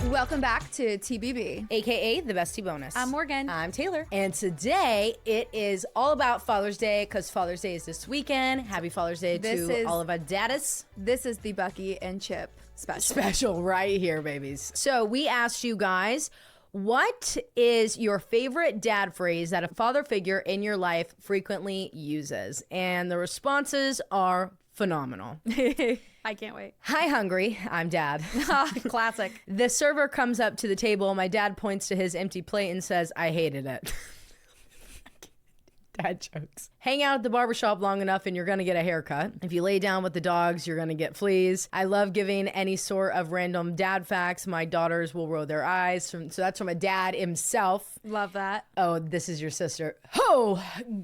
Welcome back to TBB, aka the Bestie Bonus. I'm Morgan. I'm Taylar. And today it is all about Father's Day because Father's Day is this weekend. Happy Father's Day to all of our daddies. This is the Bucky and Chip Special right here, babies. So we asked you guys, what is your favorite dad phrase that a father figure in your life frequently uses? And the responses are phenomenal. I can't wait. Hi, hungry. I'm dad. Classic. The server comes up to the table. My dad points to his empty plate and says, I hated it. Dad jokes. Hang out at the barbershop long enough and you're going to get a haircut. If you lay down with the dogs, you're going to get fleas. I love giving any sort of random dad facts. My daughters will roll their eyes. So that's from a dad himself. Love that. Oh, this is your sister. Ho!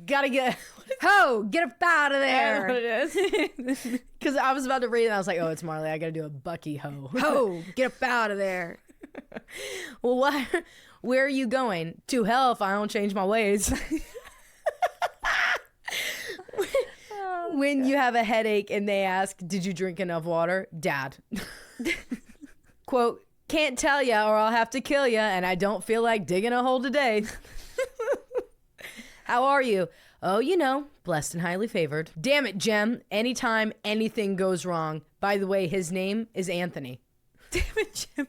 Gotta get... Ho! Get up out of there. What it is. Because I was about to read it and I was like, oh, it's Marley. I got to do a Bucky ho. Ho! Get up out of there. Well, where are you going? To hell if I don't change my ways. When you have a headache and they ask, did you drink enough water? Dad. Quote, can't tell ya or I'll have to kill ya and I don't feel like digging a hole today. How are you? Oh, you know, blessed and highly favored. Damn it, Jem. Anytime anything goes wrong. By the way, his name is Anthony. Damn it, Jem.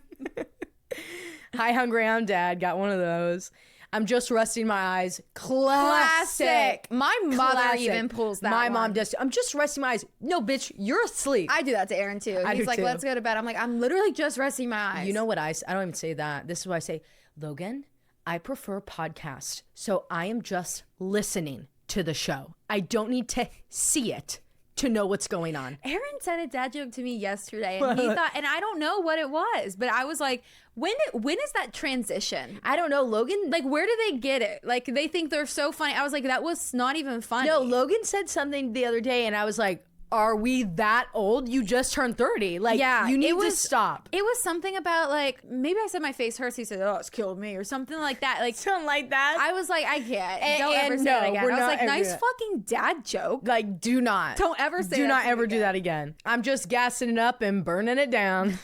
Hi, hungry, I'm dad. Got one of those. I'm just resting my eyes. Classic. My mother even pulls that My one. mom does too. I'm just resting my eyes. No, bitch, you're asleep. I do that to Aaron too. He's do like, too. let's go to bed. I'm like, I'm literally just resting my eyes. You know what I don't even say that. This is what I say. Logan, I prefer podcasts. So I am just listening to the show. I don't need to see it to know what's going on. Aaron said a dad joke to me yesterday and he thought, and I don't know what it was, but I was like, when is that transition? I don't know, Logan. Like, where do they get it? Like, they think they're so funny. I was like, that was not even funny. No, Logan said something the other day and I was like, are we that old? You just turned 30. Like, yeah, you need to stop. It was something about, like, maybe I said my face hurts. He said, oh, it's killed me or something like that. Like, Something like that. I was like, I can't. And- Don't ever and say no, that again. we're I was not like, ever nice gonna- fucking dad joke. Like, do not. Don't ever say that. Do not to me ever do again. that again. I'm just gassing it up and burning it down.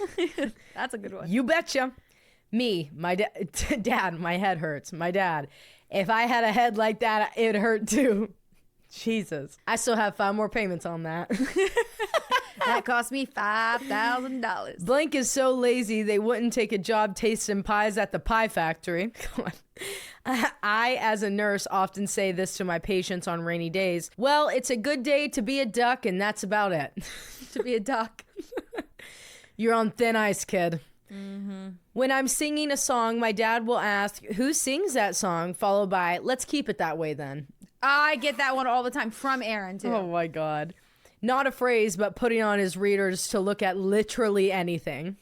That's a good one. You betcha. Me, my dad, my head hurts. My dad. If I had a head like that, it'd hurt too. Jesus. I still have 5 more payments on that. That cost me $5,000. Blank is so lazy they wouldn't take a job tasting pies at the pie factory. Come on. I, as a nurse, often say this to my patients on rainy days. Well, it's a good day to be a duck, and that's about it. To be a duck. You're on thin ice, kid. Mm-hmm. When I'm singing a song, my dad will ask, who sings that song? Followed by, let's keep it that way then. I get that one all the time from Aaron, too. Oh, my God. Not a phrase, but putting on his readers to look at literally anything.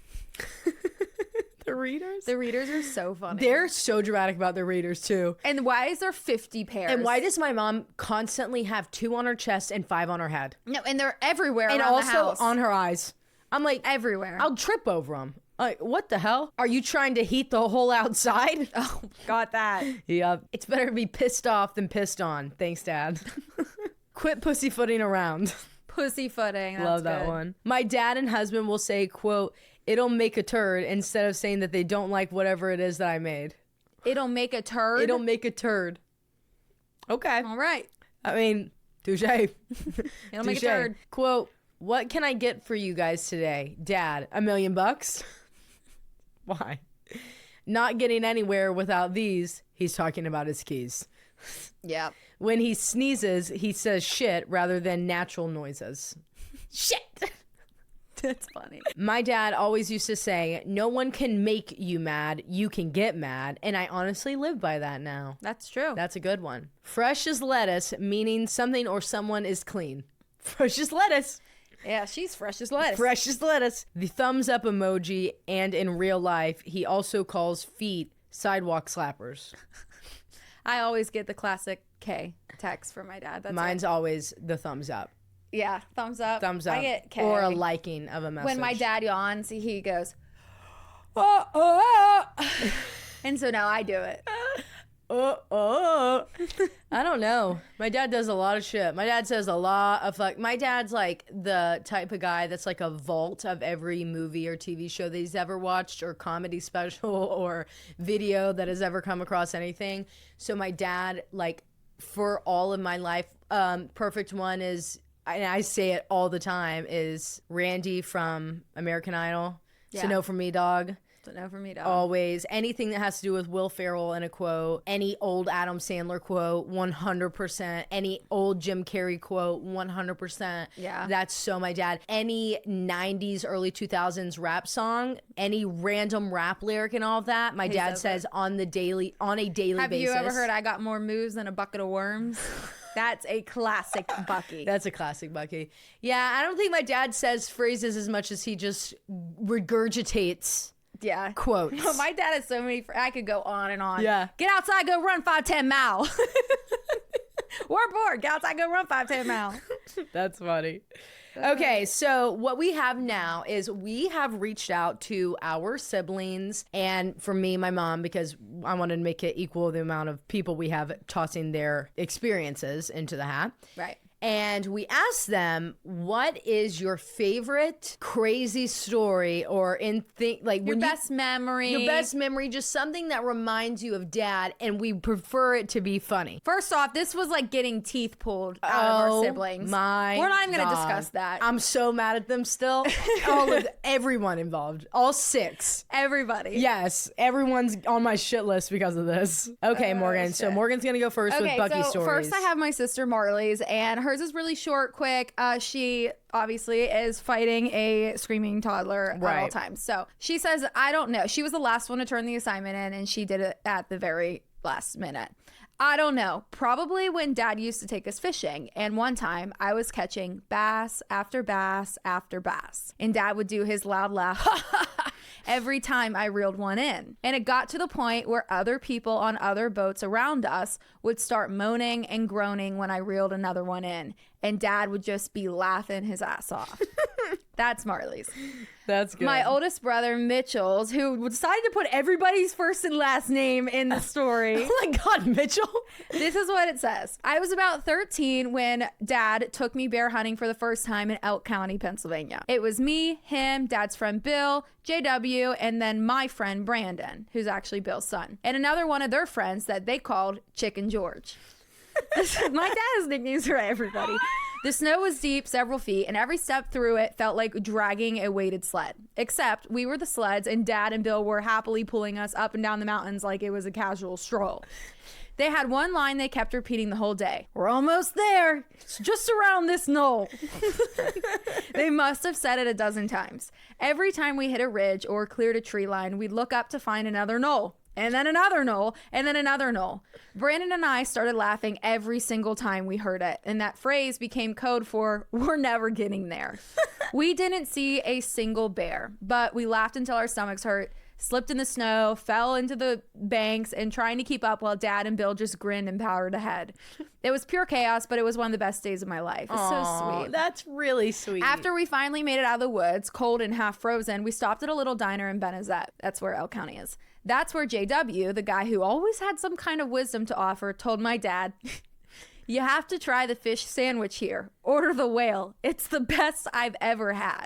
The readers? The readers are so funny. They're so dramatic about their readers, too. And why is there 50 pairs? And why does my mom constantly have 2 on her chest and 5 on her head? No, and they're everywhere And around also the house. on her eyes. I'm like, everywhere. I'll trip over them. Like, what the hell? Are you trying to heat the whole outside? Oh, got that. Yep. It's better to be pissed off than pissed on. Thanks, Dad. Quit pussyfooting around. Pussyfooting. That's Love that good. one. My dad and husband will say, quote, it'll make a turd, instead of saying that they don't like whatever it is that I made. It'll make a turd? It'll make a turd. Okay. All right. I mean, touche. It'll make a turd. Quote, what can I get for you guys today? Dad, $1 million? Why? Not getting anywhere without these. He's talking about his keys. Yeah. When he sneezes, he says shit rather than natural noises. Shit. That's funny. My dad always used to say, no one can make you mad, you can get mad. And I honestly live by that now. That's true. That's a good one. Fresh as lettuce, meaning something or someone is clean. Fresh as lettuce. Yeah, she's fresh as lettuce. Fresh as lettuce. The thumbs up emoji, and in real life, he also calls feet sidewalk slappers. I always get the classic K text from my dad. That's Mine's always the thumbs up. Yeah, thumbs up. Thumbs up. I get K. Or a liking of a message. When my dad yawns, he goes, oh. And so now I do it. I don't know. My dad does a lot of shit. My dad says a lot of fuck. My dad's like the type of guy that's like a vault of every movie or TV show that he's ever watched or comedy special or video that has ever come across anything. So my dad, like, for all of my life, perfect one is, and I say it all the time, is Randy from American Idol. Yeah. So no for me, dog. So no for me, dog. Always. Anything that has to do with Will Ferrell in a quote, any old Adam Sandler quote, 100%. Any old Jim Carrey quote, 100%. Yeah. That's so my dad. Any 90s, early 2000s rap song, any random rap lyric and all of that, my dad says on a daily basis. Have you ever heard I got more moves than a bucket of worms? That's a classic Bucky. That's a classic Bucky. Yeah, I don't think my dad says phrases as much as he just regurgitates quotes. No, my dad has so many. I could go on and on. Yeah. Get outside, go run 5-10 mile. We're bored. Get outside, go run 5-10 mile. That's funny. Okay, so what we have now is we have reached out to our siblings, and for me, my mom, because I wanted to make it equal the amount of people we have tossing their experiences into the hat. Right. And we asked them, what is your favorite crazy story or your best memory? Your best memory, just something that reminds you of dad, and we prefer it to be funny. First off, this was like getting teeth pulled out of our siblings. We're not even going to discuss that. I'm so mad at them still. Everyone involved. All 6. Everybody. Yes, everyone's on my shit list because of this. Okay, Morgan. Shit. So Morgan's going to go first with Bucky stories. First I have my sister Marley's, and hers is really short, quick. She obviously is fighting a screaming toddler at all times. So she says, I don't know. She was the last one to turn the assignment in, and she did it at the very last minute. I don't know. Probably when dad used to take us fishing. And one time I was catching bass after bass after bass. And dad would do his loud laugh every time I reeled one in. And it got to the point where other people on other boats around us would start moaning and groaning when I reeled another one in. And dad would just be laughing his ass off. That's Marley's. That's good. My oldest brother, Mitchell's, who decided to put everybody's first and last name in the story. Oh my God, Mitchell. This is what it says. I was about 13 when dad took me bear hunting for the first time in Elk County, Pennsylvania. It was me, him, dad's friend Bill, JW, and then my friend Brandon, who's actually Bill's son, and another one of their friends that they called Chicken George. My dad has nicknames for everybody. The snow was deep, several feet, and every step through it felt like dragging a weighted sled. Except we were the sleds, and Dad and Bill were happily pulling us up and down the mountains like it was a casual stroll. They had one line they kept repeating the whole day. We're almost there. It's just around this knoll. They must have said it a dozen times. Every time we hit a ridge or cleared a tree line, we'd look up to find another knoll. And then another knoll, and then another knoll. Brandon and I started laughing every single time we heard it, and that phrase became code for, we're never getting there. We didn't see a single bear, but we laughed until our stomachs hurt, slipped in the snow, fell into the banks, and trying to keep up while Dad and Bill just grinned and powered ahead. It was pure chaos, but it was one of the best days of my life. It's so sweet. That's really sweet. After we finally made it out of the woods, cold and half frozen, we stopped at a little diner in Benezet. That's where Elk County is. That's where JW, the guy who always had some kind of wisdom to offer, told my dad, you have to try the fish sandwich here. Order the whale. It's the best I've ever had.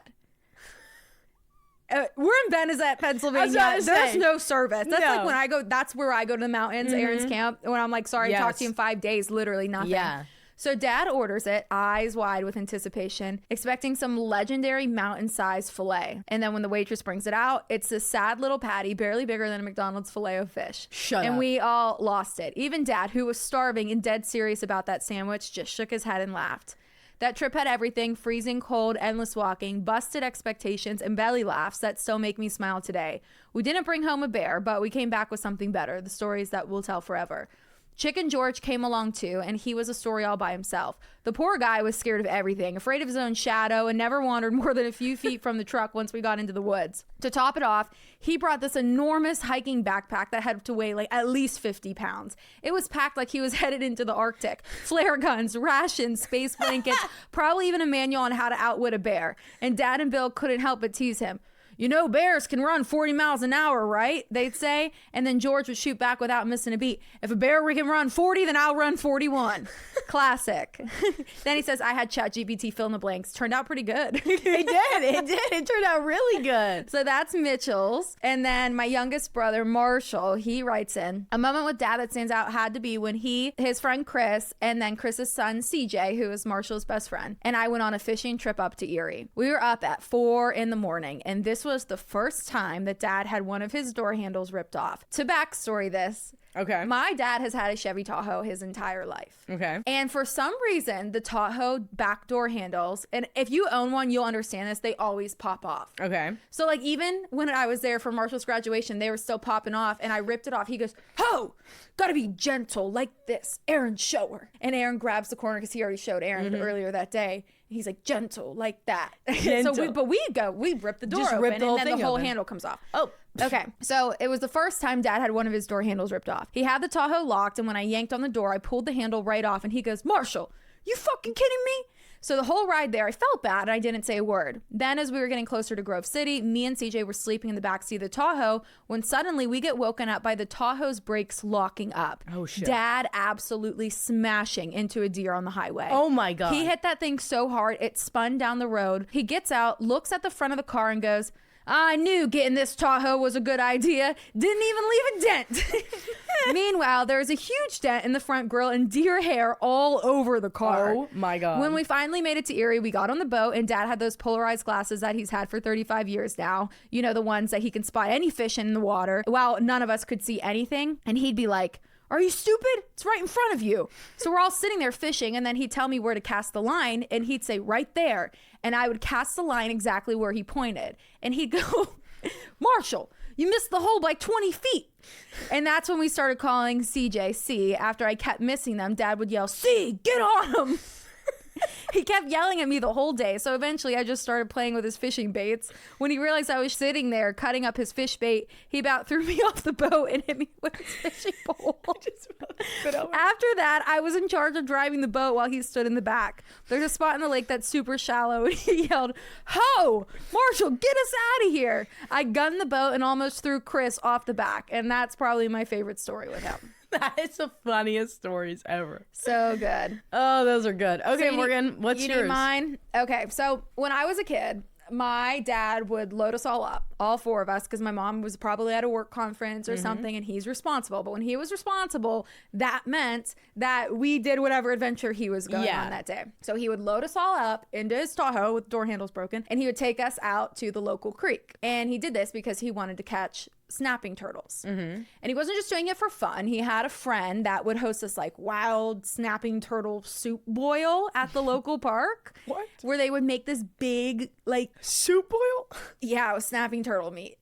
We're in Benezet, Pennsylvania. There's no service. That's like when I go, that's where I go to the mountains, Aaron's camp. When I'm like, sorry, talk to you in 5 days, literally nothing. Yeah. So Dad orders it, eyes wide with anticipation, expecting some legendary mountain-sized filet. And then when the waitress brings it out, it's a sad little patty, barely bigger than a McDonald's filet of fish. Shut up. And we all lost it. Even Dad, who was starving and dead serious about that sandwich, just shook his head and laughed. That trip had everything: freezing cold, endless walking, busted expectations, and belly laughs that still make me smile today. We didn't bring home a bear, but we came back with something better, the stories that we'll tell forever. Chicken George came along too, and he was a story all by himself. The poor guy was scared of everything, afraid of his own shadow, and never wandered more than a few feet from the truck once we got into the woods. To top it off, he brought this enormous hiking backpack that had to weigh like at least 50 pounds. It was packed like he was headed into the Arctic. Flare guns, rations, space blankets, probably even a manual on how to outwit a bear. And Dad and Bill couldn't help but tease him. you know, bears can run 40 miles an hour, right? They'd say. And then George would shoot back without missing a beat. If a bear can run 40, then I'll run 41. Classic. Then he says, I had ChatGPT fill in the blanks. Turned out pretty good. It did. It turned out really good. So that's Mitchell's. And then my youngest brother, Marshall, he writes in, a moment with dad that stands out had to be when his friend Chris, and then Chris's son, CJ, who is Marshall's best friend, and I went on a fishing trip up to Erie. We were up at 4 a.m, and this was the first time that dad had one of his door handles ripped off. To backstory this, Okay. my dad has had a Chevy Tahoe his entire life. Okay. And for some reason, the Tahoe back door handles, and if you own one, you'll understand this, they always pop off. Okay. So like even when I was there for Marshall's graduation, they were still popping off, and I ripped it off. He goes, "Ho, gotta be gentle like this. Aaron, show her." And Aaron grabs the corner because he already showed Aaron earlier that day. He's like, "Gentle like that." Gentle. So we rip the door Just open, rip the whole and then thing the whole open. handle comes off. Oh. Okay, so it was the first time dad had one of his door handles ripped off. He had the Tahoe locked, and when I yanked on the door, I pulled the handle right off, and he goes, "Marshall, you fucking kidding me?" So the whole ride there, I felt bad, and I didn't say a word. Then as we were getting closer to Grove City, me and CJ were sleeping in the backseat of the Tahoe when suddenly we get woken up by the Tahoe's brakes locking up. Oh, shit. Dad absolutely smashing into a deer on the highway. Oh, my God. He hit that thing so hard, it spun down the road. He gets out, looks at the front of the car, and goes, "I knew getting this Tahoe was a good idea. Didn't even leave a dent." Meanwhile, there's a huge dent in the front grille and deer hair all over the car. Oh, my God. When we finally made it to Erie, we got on the boat, and dad had those polarized glasses that he's had for 35 years now. You know, the ones that he can spot any fish in the water, while none of us could see anything. And he'd be like, "Are you stupid? It's right in front of you." So we're all sitting there fishing, and then he'd tell me where to cast the line, and he'd say, "Right there." And I would cast the line exactly where he pointed. And he'd go, "Marshall, you missed the hole by 20 feet. And that's when we started calling CJC. After I kept missing them, dad would yell, "C, get on him." He kept yelling at me the whole day. So eventually I just started playing with his fishing baits. When he realized I was sitting there cutting up his fish bait, he about threw me off the boat and hit me with his fishing pole. After that, I was in charge of driving the boat while he stood in the back. There's a spot in the lake that's super shallow, and he yelled, "Ho, Marshall, get us out of here." I gunned the boat and almost threw Chris off the back. And that's probably my favorite story with him. That is the funniest stories ever. So good. Oh, those are good. Okay, So Morgan, what's you yours? need mine? Okay, so when I was a kid, my dad would load us all up, all 4 of us, because my mom was probably at a work conference or something, and he's responsible. But when he was responsible, that meant that we did whatever adventure he was going on that day. So he would load us all up into his Tahoe with door handles broken, and he would take us out to the local creek. And he did this because he wanted to catch snapping turtles. And he wasn't just doing it for fun. He had a friend that would host this like wild snapping turtle soup boil at the local park. What? Where they would make this big like Soup boil? yeah, it was snapping turtle meat.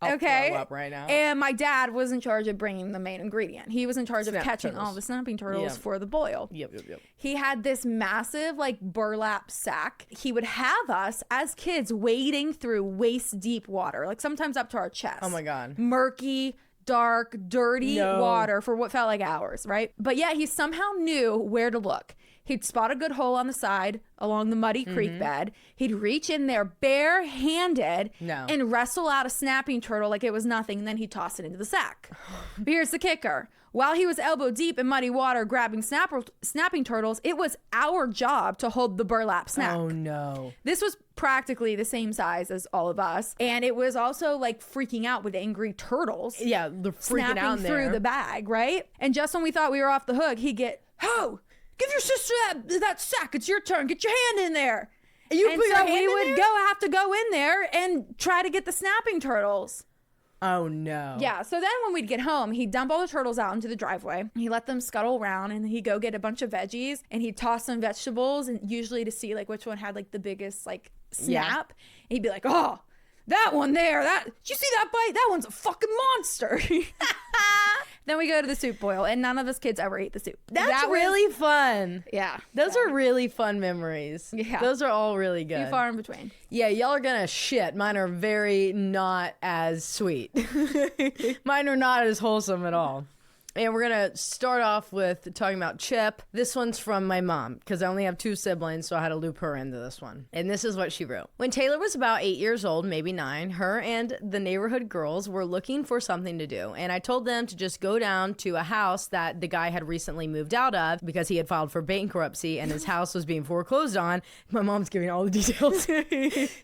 I'll Okay. throw up right now. And my dad was in charge of bringing the main ingredient. He was in charge of Snap catching turtles. all the snapping turtles Yeah. for the boil. Yep. He had this massive like burlap sack. He would have us as kids wading through waist deep water, like sometimes up to our chest. Oh my God. Murky, dark, dirty No. water for what felt like hours, right? But yeah, he somehow knew where to look. He'd spot a good hole on the side along the muddy creek bed. He'd reach in there bare-handed and wrestle out a snapping turtle like it was nothing, and then he'd toss it into the sack. But here's the kicker. While he was elbow deep in muddy water grabbing snapping turtles, it was our job to hold the burlap sack. Oh no. This was practically the same size as all of us, and it was also like freaking out with angry turtles. Yeah, they're freaking Snapping out in there. through the bag, right? And just when we thought we were off the hook, he'd get, "Ho, give your sister that sack. It's your turn. Get your hand in there." And you And put your so hand we in would there? have to go in there and try to get the snapping turtles. Oh no. Yeah, so then when we'd get home, he'd dump all the turtles out into the driveway. He let them scuttle around, and he'd go get a bunch of veggies, and he'd toss some vegetables, and usually to see like which one had like the biggest like snap. And he'd be like, "Oh, that one there, did you see that bite? That one's a fucking monster." Then we go to the soup boil, and none of us kids ever ate the soup. That's really fun. Yeah. Those are really fun memories. Yeah. Those are all really good. Few far in between. Yeah, y'all are gonna shit. Mine are very not as sweet. Mine are not as wholesome at all. And we're going to start off with talking about Chip. This one's from my mom because I only have 2 siblings, so I had to loop her into this one. And this is what she wrote. When Taylar was about 8 years old, maybe 9, her and the neighborhood girls were looking for something to do. And I told them to just go down to a house that the guy had recently moved out of because he had filed for bankruptcy and his house was being foreclosed on. My mom's giving all the details.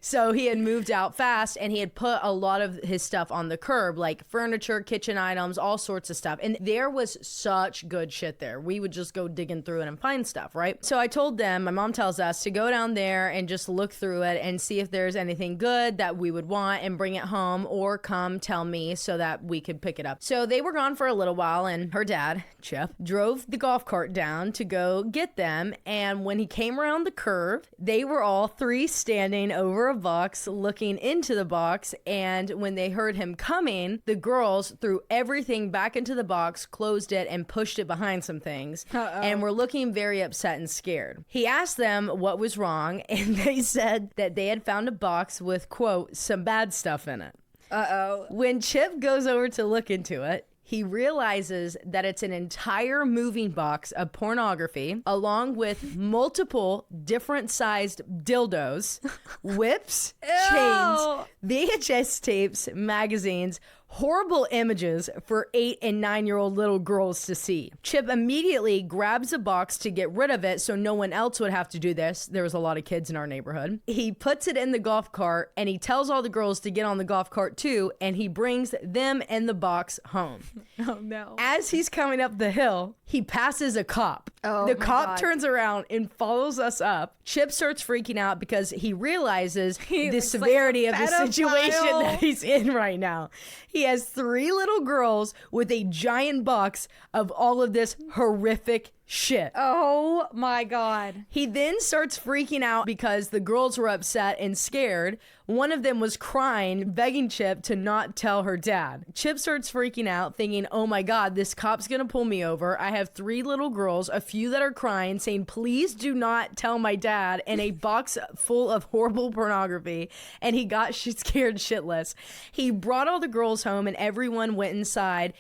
So he had moved out fast and he had put a lot of his stuff on the curb, like furniture, kitchen items, all sorts of stuff. And there was such good shit there. We would just go digging through it and find stuff, right? So I told them, my mom tells us to go down there and just look through it and see if there's anything good that we would want and bring it home or come tell me so that we could pick it up. So they were gone for a little while and her dad, Chip, drove the golf cart down to go get them. And when he came around the curve, they were all 3 standing over a box looking into the box. And when they heard him coming, the girls threw everything back into the box, closed it, and pushed it behind some things. And were looking very upset and scared. He asked them what was wrong, and they said that they had found a box with, quote, some bad stuff in it. When Chip goes over to look into it, he realizes that it's an entire moving box of pornography, along with multiple different sized dildos, whips, chains, VHS tapes, magazines, horrible images for 8 and 9-year-old little girls to see. Chip immediately grabs a box to get rid of it so no one else would have to do this. There was a lot of kids in our neighborhood. He puts it in the golf cart and he tells all the girls to get on the golf cart too, and he brings them and the box home. Oh no. As he's coming up the hill, he passes a cop. Oh, the cop God. turns around and follows us up. Chip starts freaking out because he realizes the severity of the situation that he's in right now. He has 3 little girls with a giant box of all of this horrific shit. Oh my God. He then starts freaking out because the girls were upset and scared. One of them was crying, begging Chip to not tell her dad. Chip starts freaking out, thinking, oh my God, this cop's gonna pull me over. I have 3 little girls, a few that are crying, saying, please do not tell my dad, and a box full of horrible pornography. And he got scared shitless. He brought all the girls home and everyone went inside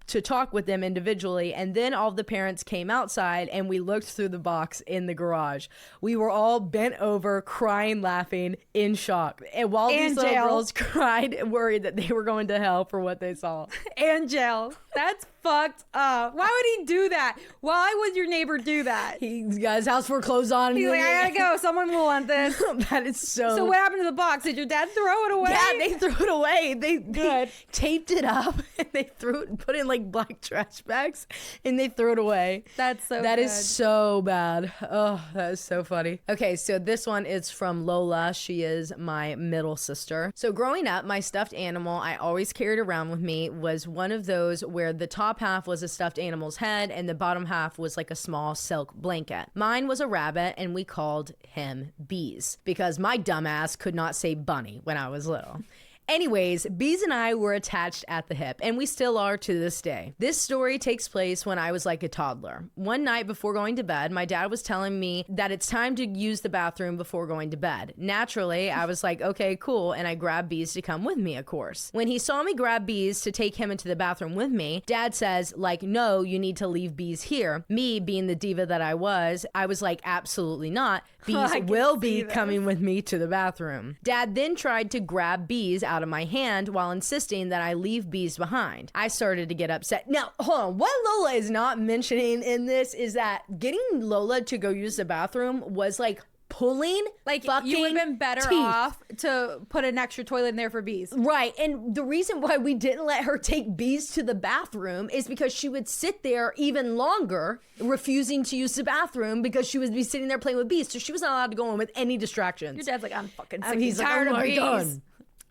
to talk with them individually. And then all the parents came outside and we looked through the box in the garage. We were all bent over, crying, laughing, in shock. And while these little girls cried, worried that they were going to hell for what they saw. And jail. That's fucked up. Why would he do that? Why would your neighbor do that? He got his house foreclosed on. He's like, I gotta go. Someone will want this. That is so. So what happened to the box? Did your dad throw it away? Yeah, they threw it away. They taped it up and they threw it, put it in like black trash bags, and they threw it away. That's so. That good. is so bad. Oh, that is so funny. Okay, so this one is from Lola. She is my middle sister. So growing up, my stuffed animal I always carried around with me was one of those where the top half was a stuffed animal's head and the bottom half was like a small silk blanket. Mine was a rabbit and we called him Bees because my dumbass could not say bunny when I was little. Anyways, Bees and I were attached at the hip, and we still are to this day. This story takes place when I was like a toddler. One night before going to bed, my dad was telling me that it's time to use the bathroom before going to bed. Naturally, I was like, okay, cool, and I grabbed Bees to come with me, of course. When he saw me grab Bees to take him into the bathroom with me, Dad says, like, no, you need to leave Bees here. Me, being the diva that I was like, absolutely not. Bees will be coming with me to the bathroom. Dad then tried to grab Bees out of my hand while insisting that I leave Bees behind. I started to get upset. Now, hold on. What Lola is not mentioning in this is that getting Lola to go use the bathroom was like pulling like fucking you would have been better teeth. off to put an extra toilet in there for Bees. Right. And the reason why we didn't let her take Bees to the bathroom is because she would sit there even longer refusing to use the bathroom because she would be sitting there playing with Bees. So she was not allowed to go in with any distractions. Your dad's like, I'm fucking sick He's and tired like, oh of my Bees. God.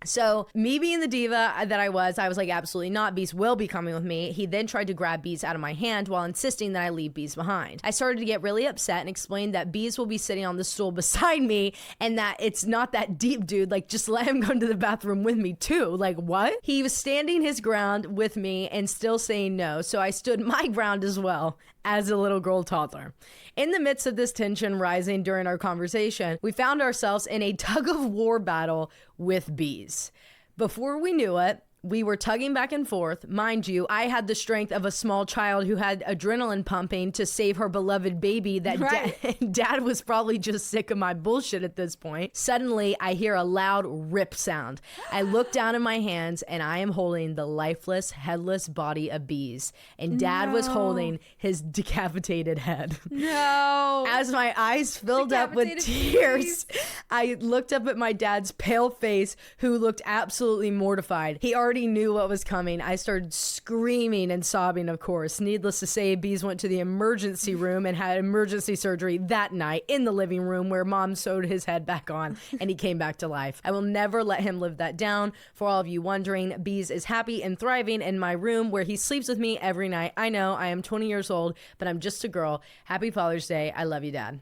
So me being the diva that I was like, absolutely not. Bees will be coming with me. He then tried to grab Bees out of my hand while insisting that I leave Bees behind. I started to get really upset and explained that Bees will be sitting on the stool beside me and that it's not that deep, dude. Like, just let him go to the bathroom with me too. Like, what? He was standing his ground with me and still saying no. So I stood my ground as well as a little girl toddler. In the midst of this tension rising during our conversation, we found ourselves in a tug of war battle with Bees. Before we knew it, We were tugging back and forth. Mind you, I had the strength of a small child who had adrenaline pumping to save her beloved baby that dad was probably just sick of my bullshit at this point. Suddenly, I hear a loud rip sound. I look down in my hands and I am holding the lifeless, headless body of Bees. And Dad was holding his decapitated head. No. As my eyes filled up with tears, I looked up at my dad's pale face, who looked absolutely mortified. He already knew what was coming. I started screaming and sobbing, of course. Needless to say, Bees went to the emergency room and had emergency surgery that night in the living room where Mom sewed his head back on, and he came back to life. I will never let him live that down. For all of you wondering, Bees is happy and thriving in my room where he sleeps with me every night. I know I am 20 years old, but I'm just a girl. Happy Father's Day. I love you, Dad.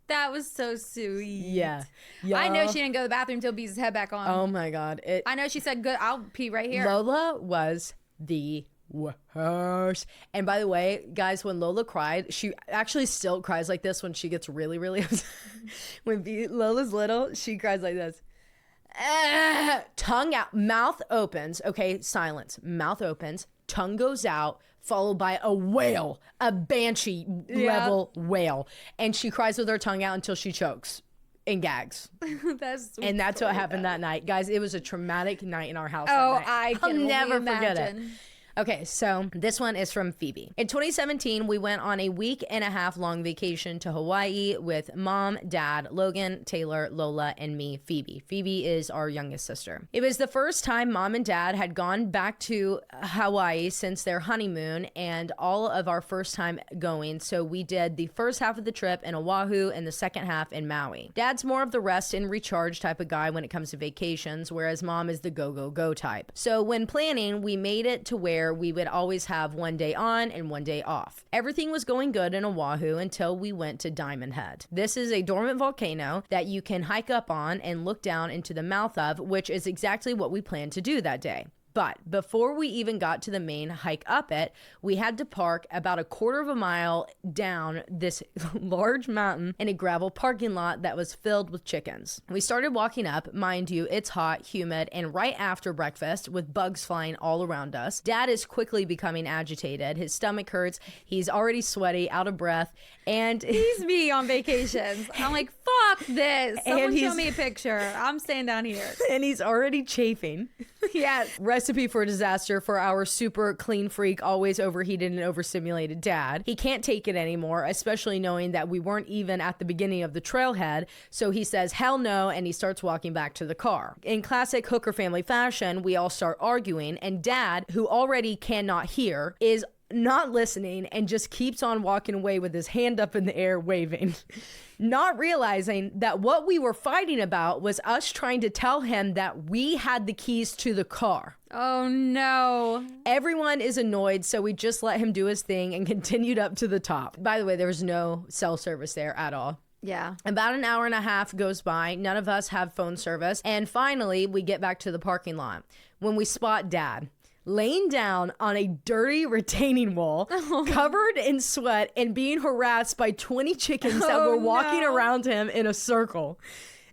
That was so sweet. Yeah. I know she didn't go to the bathroom until Bees' head back on. Oh my God. I know she said, good, I'll pee right here. Lola was the worst. And by the way, guys, when Lola cried, she actually still cries like this when she gets really, really upset. When Lola's little, she cries like this. Tongue out, mouth opens. Okay, silence. Mouth opens, tongue goes out, followed by a wail, a banshee level wail. And she cries with her tongue out until she chokes and gags. That's what happened that night. Guys, it was a traumatic night in our house. Oh, I'll never forget it. Okay, so this one is from Phoebe. In 2017, we went on a week-and-a-half long vacation to Hawaii with Mom, Dad, Logan, Taylar, Lola, and me, Phoebe. Phoebe is our youngest sister. It was the first time Mom and Dad had gone back to Hawaii since their honeymoon and all of our first time going, so we did the first half of the trip in Oahu and the second half in Maui. Dad's more of the rest and recharge type of guy when it comes to vacations, whereas Mom is the go type. So when planning, we made it to where we would always have one day on and one day off. Everything was going good in Oahu until we went to Diamond Head. This is a dormant volcano that you can hike up on and look down into the mouth of, which is exactly what we planned to do that day. But before we even got to the main hike up it, we had to park about a quarter of a mile down this large mountain in a gravel parking lot that was filled with chickens. We started walking up. Mind you, it's hot, humid, and right after breakfast with bugs flying all around us. Dad is quickly becoming agitated. His stomach hurts. He's already sweaty, out of breath, and he's me on vacations. I'm like, fuck this. Someone show me a picture. I'm staying down here. And he's already chafing. Yes. Recipe for disaster for our super clean freak, always overheated and overstimulated dad. He can't take it anymore, especially knowing that we weren't even at the beginning of the trailhead. So he says, hell no, and he starts walking back to the car. In classic Hooker family fashion, we all start arguing, and Dad, who already cannot hear, is not listening and just keeps on walking away with his hand up in the air waving. Not realizing that what we were fighting about was us trying to tell him that we had the keys to the car. Oh no. Everyone is annoyed, so we just let him do his thing and continued up to the top. By the way, there was no cell service there at all. Yeah. About an hour and a half goes by. None of us have phone service. And finally, we get back to the parking lot when we spot Dad laying down on a dirty retaining wall, covered in sweat and being harassed by 20 chickens that were walking around him in a circle.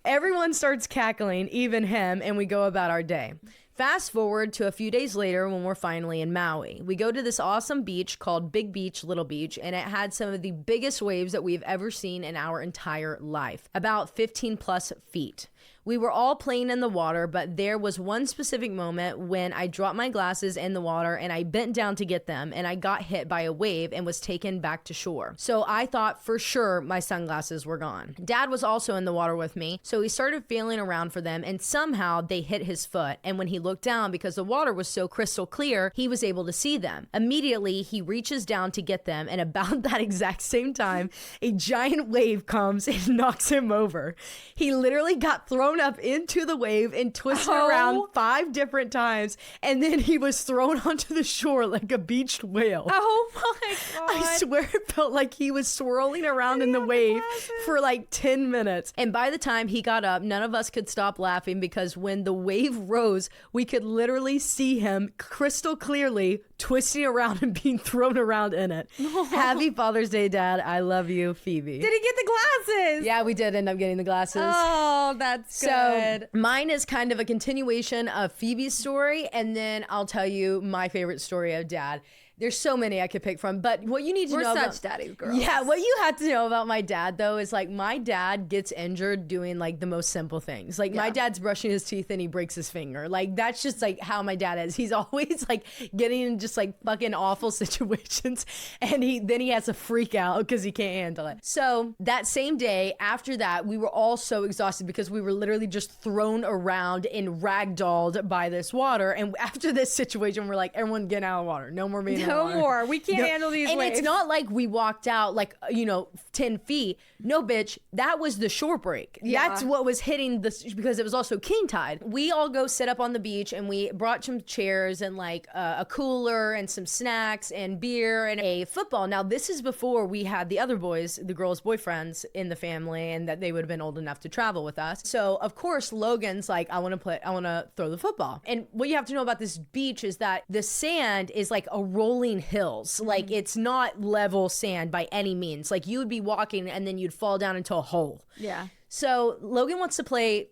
Everyone starts cackling, even him, and we go about our day. Fast forward to a few days later when we're finally in Maui. We go to this awesome beach called Big Beach, Little Beach, and it had some of the biggest waves that we've ever seen in our entire life, about 15 plus feet. We were all playing in the water, but there was one specific moment when I dropped my glasses in the water and I bent down to get them, and I got hit by a wave and was taken back to shore. So I thought for sure my sunglasses were gone. Dad was also in the water with me, so he started feeling around for them, and somehow they hit his foot. And when he looked down, because the water was so crystal clear, he was able to see them. Immediately, he reaches down to get them, and about that exact same time, a giant wave comes and knocks him over. He literally got thrown up into the wave and twisted around 5 different times, and then he was thrown onto the shore like a beached whale. Oh my God. I swear it felt like he was swirling around in the wave for like 10 minutes. And by the time he got up, none of us could stop laughing, because when the wave rose, we could literally see him crystal clearly twisting around and being thrown around in it. Happy Father's Day, Dad. I love you, Phoebe. Did he get the glasses? Yeah, we did end up getting the glasses. Oh, that's good. So mine is kind of a continuation of Phoebe's story, and then I'll tell you my favorite story of Dad. There's so many I could pick from, but what you need to know We're such daddy girls. Yeah, what you have to know about my dad, though, is like my dad gets injured doing like the most simple things. Like my dad's brushing his teeth and he breaks his finger. Like that's just like how my dad is. He's always like getting in just like fucking awful situations, and then he has to freak out because he can't handle it. So that same day after that, we were all so exhausted because we were literally just thrown around and ragdolled by this water. And after this situation, we're like, everyone get out of the water. No more being No more. We can't handle these and waves. it's not like we walked out like, 10 feet. No, bitch. That was the shore break. Yeah. That's what was hitting because it was also king tide. We all go sit up on the beach and we brought some chairs and like a cooler and some snacks and beer and a football. Now, this is before we had the other boys, the girls' boyfriends in the family, and that they would have been old enough to travel with us. So, of course, Logan's like, I want to throw the football. And what you have to know about this beach is that the sand is like a rolling hills. Like it's not level sand by any means. Like you would be walking and then you'd fall down into a hole. Yeah. So Logan wants to play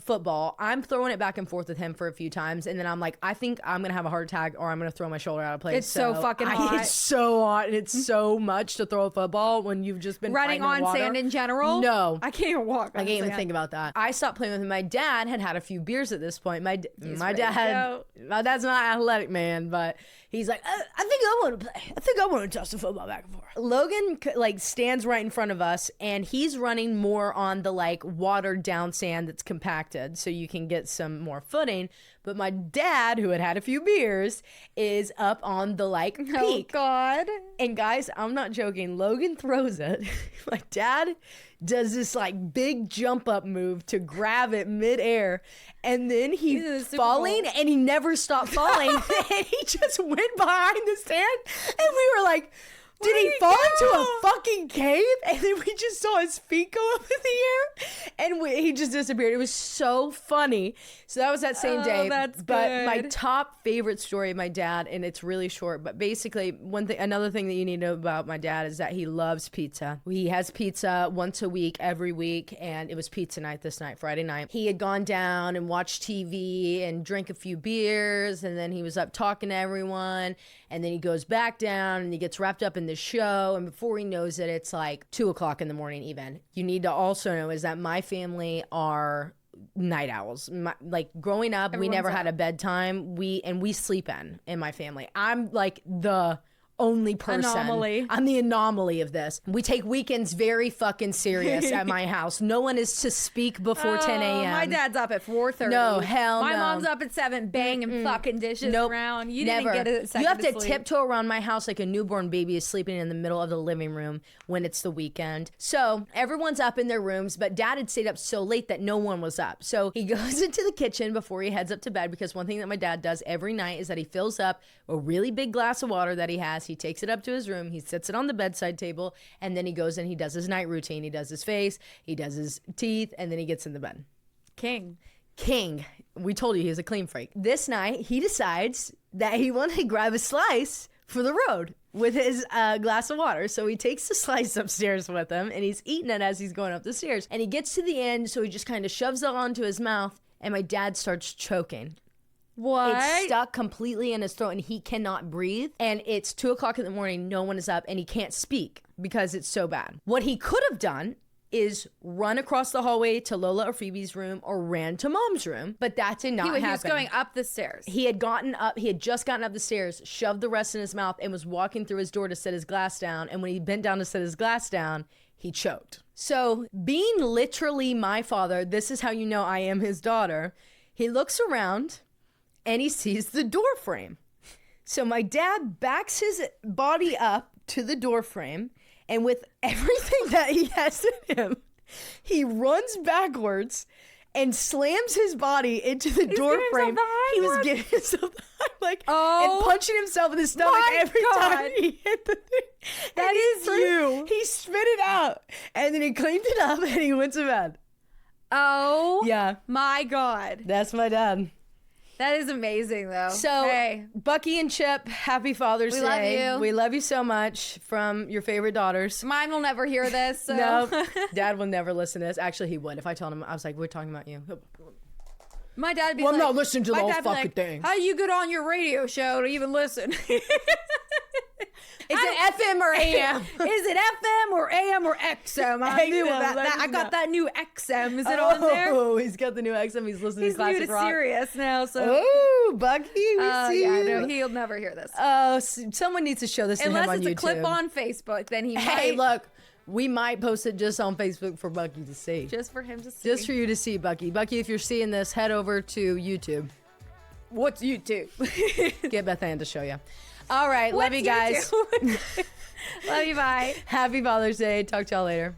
football. I'm throwing it back and forth with him for a few times, and then I'm like, I think I'm gonna have a heart attack or I'm gonna throw my shoulder out of place. It's so fucking hot. It's so hot, and it's so much to throw a football when you've just been running on sand in general. No, I can't even walk. I can't even think about that. I stopped playing with him. My dad had a few beers at this point. My dad's not an athletic man, but he's like, I think I want to play. I think I want to toss the football back and forth. Logan like stands right in front of us, and he's running more on the like watered down sand that's compacted, so you can get some more footing. But my dad, who had a few beers, is up on the like peak. Oh God! And guys, I'm not joking. Logan throws it. My dad does this like big jump up move to grab it midair, and then he's falling, and he never stopped falling. And he just went behind the stand, and we were like, did he fall into a fucking cave? And then we just saw his feet go up in the air, and he just disappeared. It was so funny. So that was that same day. That's but good. my top favorite story of my dad, and it's really short, but basically another thing that you need to know about my dad is that he loves pizza. He has pizza once a week, every week, and it was pizza night this night, Friday night. He had gone down and watched TV and drank a few beers, and then he was up talking to everyone, and then he goes back down and he gets wrapped up in the show, and before he knows it, it's like 2:00 in the morning. Even you need to also know is that my family are night owls. Like growing up, we never had a bedtime. We sleep in my family. I'm like the only person. Anomaly. I'm the anomaly of this. We take weekends very fucking serious at my house. No one is to speak before 10 a.m. My dad's up at 4:30. No, hell My no. mom's up at 7 banging fucking dishes around. You Never. didn't get a second You have to sleep. tiptoe around my house like a newborn baby is sleeping in the middle of the living room when it's the weekend. So everyone's up in their rooms, but dad had stayed up so late that no one was up. So he goes into the kitchen before he heads up to bed, because one thing that my dad does every night is that he fills up a really big glass of water that he has. He takes it up to his room. He sits it on the bedside table, and then he goes and he does his night routine. He does his face, he does his teeth, and then he gets in the bed. King. We told you he was a clean freak. This night, he decides that he wanted to grab a slice for the road with his glass of water. So he takes the slice upstairs with him, and he's eating it as he's going up the stairs. And he gets to the end, so he just kind of shoves it onto his mouth, and my dad starts choking. What? It's stuck completely in his throat, and he cannot breathe. And it's 2:00 in the morning. No one is up, and he can't speak because it's so bad. What he could have done is run across the hallway to Lola or Phoebe's room, or ran to mom's room, but that did not happen. He was going up the stairs. He had just gotten up the stairs, shoved the rest in his mouth, and was walking through his door to set his glass down. And when he bent down to set his glass down, he choked. So being literally my father, this is how you know I am his daughter. He looks around and he sees the door frame. So my dad backs his body up to the door frame, and with everything that he has in him, he runs backwards and slams his body into the door frame. He was giving himself the Heimlich and punching himself in the stomach every time he hit the thing. That is you. He spit it out, and then he cleaned it up, and he went to bed. Oh, Yeah. my God. That's my dad. That is amazing, though. So, hey. Bucky and Chip, happy Father's We love Day. you. We love you so much from your favorite daughters. Mine will never hear this. So. No, Dad will never listen to this. Actually, he would. If I told him, I was like, we're talking about you. My dad would be Well, like, I'm not listening to the my whole dad would be fucking like, thing. How you get on your radio show to even listen? Is it FM or AM? Is it FM or AM or XM? I knew about that. I got that new XM. Is it on there? Oh, he's got the new XM. He's listening He's to classic new to rock. Sirius now, so. Oh, Bucky, we see Yeah, you. no, he'll never hear this. Oh, someone needs to show this to him Unless on it's YouTube. a clip on Facebook, then he Hey, might. look, we might post it just on Facebook for Bucky to see. Just for him to see. Just for you to see, Bucky. Bucky, if you're seeing this, head over to YouTube. What's YouTube? Get Beth Ann to show you. All right, love you guys. Love you, bye. Happy Father's Day. Talk to y'all later.